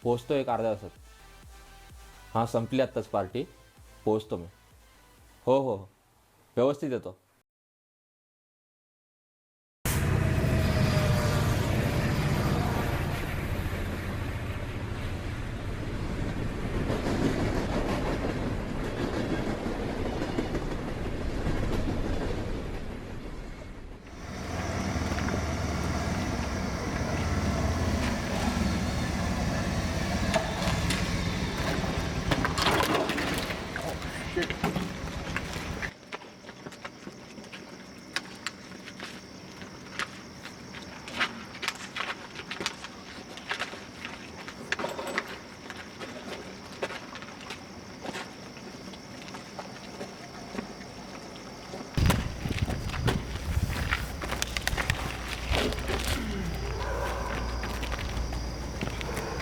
पोचतो एक अर्ध्या तासात. हां संपली आत्ताच पार्टी. पोचतो मी. हो हो हो व्यवस्थित येतो.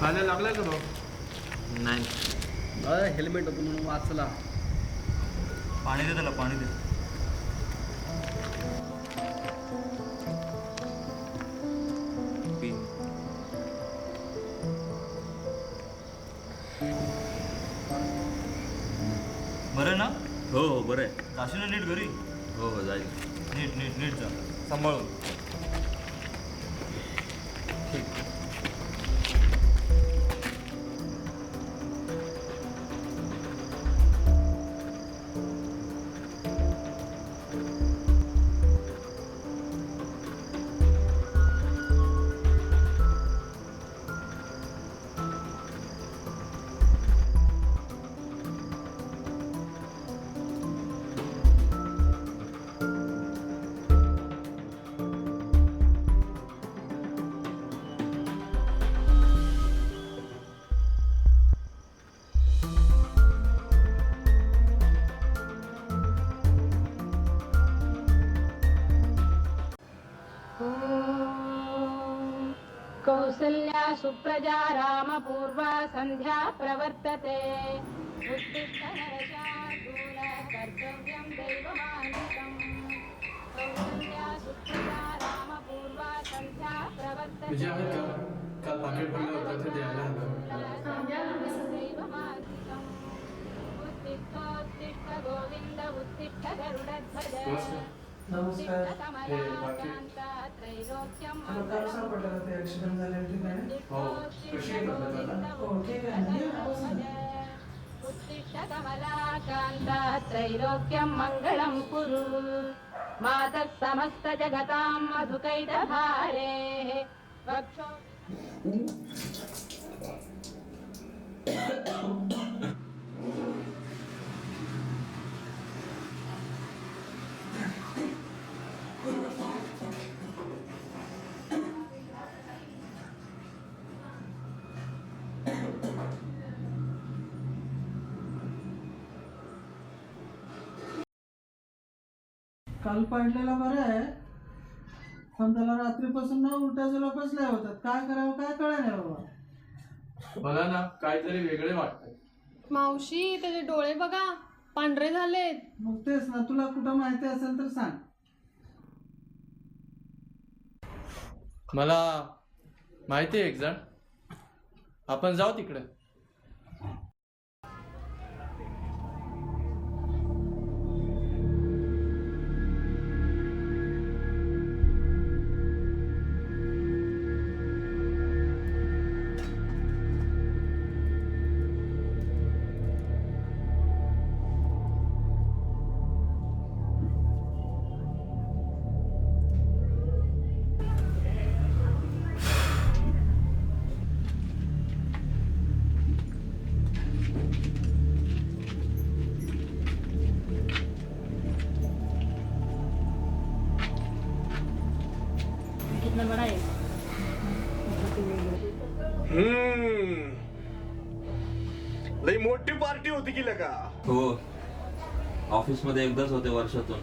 खायला लागलाय का भाऊ? नाही हेल्मेट होतं म्हणून वाचला. पाणी दे त्याला, पाणी दे. बरं ना? हो हो बरं आहे. जाशील ना नीट घरी? हो हो जाईल. नीट नीट नीट जा, सांभाळून. कौसल्या सुप्रजा रामपूर्वा संध्या प्रवर्तते. उत्तिष्ठ नरशार्दूल कर्तव्यं दैवमान्वितम्. कौसल्या सुप्रजा रामपूर्वा संध्या प्रवर्तते. विजय आहेत का? काल पाकिट पडलं होतं ते द्यायला हवं. दैवमान्वितम्. उत्तिष्ठोत्तिष्ठ गोविंद उत्तिष्ठ गरुडध्वज. नमस्कार. कमलाकांता त्रैलोक्यं ऍक्सिडेंट झाले ठीक आहे? हो. कशी आहे तब्येत? हो ठीक आहे. उत्तिष्ठ कमलाकांता त्रैलोक्यं मंगलं कुरु. मातः समस्त जगतां मधुकैटभारे. वक्षो काल पडलेला बरं आहे, पण त्याला रात्रीपासून ना उलट्या झुलप बसल्या होतात. काय करावं काय कळलं नाही बाबा. मला ना काहीतरी वेगळे वाटतंय. मावशी त्याचे डोळे बघा पांढरे झालेत. मग तेच ना, तुला कुठं माहिती असेल तर सांग. मला माहिती आहे एक जण, आपण जाऊ तिकडे. लई मोठी पार्टी होती की लगा. हो ऑफिस मध्ये एकदाच होते वर्षातून.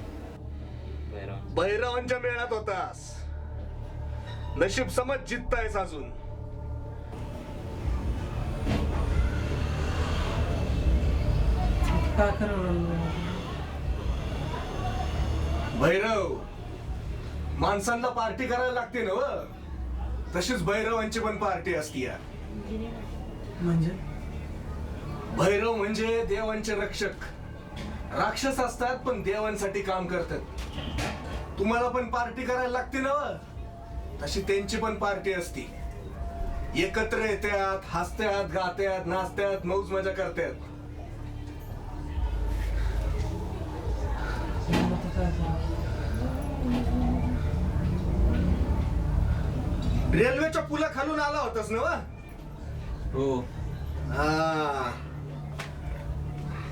भैरवांच्या मेळात होतास. नशीब समज जिततायस अजून. काय करावं. भैरव माणसांना पार्टी करायला लागते ना व, तशीच भैरवांची पण पार्टी असती. म्हणजे भैरव म्हणजे देवांचे रक्षक. राक्षस असतात पण देवांसाठी काम करतात. तुम्हाला पण पार्टी करायला लागते ना, तशी त्यांची पण पार्टी असती. एकत्र येतात, हसतात, गातात, नाचतात, मौज मजा करतात. मग आता काय करावं? रेल्वेच्या पुला खालून आला होतास ना? हो. हा.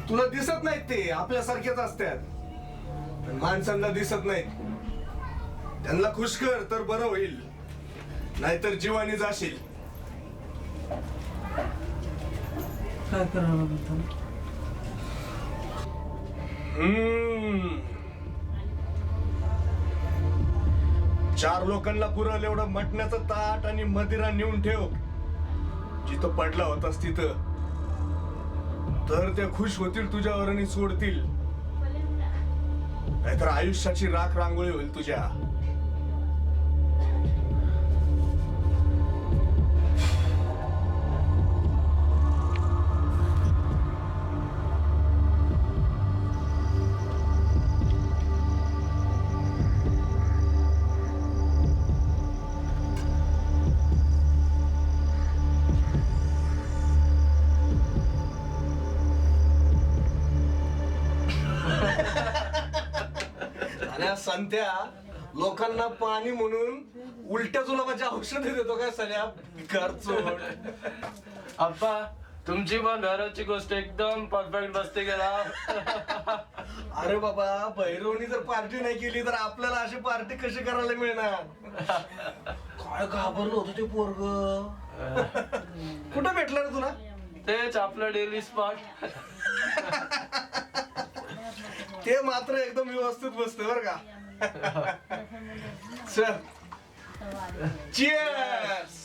तुला दिसत नाहीत ते, आपल्यासारखेच असतात. पण माणसांना दिसत नाहीत. त्यांना खुश कर तर बरं होईल, नाहीतर जीवानी जाशील. काय करावं लागेल त्याला? हम्म. 4 लोकांना पुरल एवढं मटण्याचं ताट आणि मदिरा नेऊन ठेव जिथं पडला होतास तिथं. तर ते खुश होतील तुझ्यावर आणि सोडतील. नाहीतर आयुष्याची राख रांगोळी होईल तुझ्या. आणि संत्या लोकांना पाणी म्हणून उलट्या जुलाबाची औषधे देतो काय सगळ्या खर्चोड. अप्पा तुमची पण भैरवची गोष्ट एकदम परफेक्ट बसते गेला. अरे बाबा, भैरवनी जर पार्टी नाही केली तर आपल्याला अशी पार्टी कशी करायला मिळणार? काय घाबरलं होतं ते पोरग. कुठं भेटलं रे तुला? तेच आपलं डेली स्पॉट. ते मात्र एकदम व्यवस्थित बसतं बर का. चल, चिअर्स.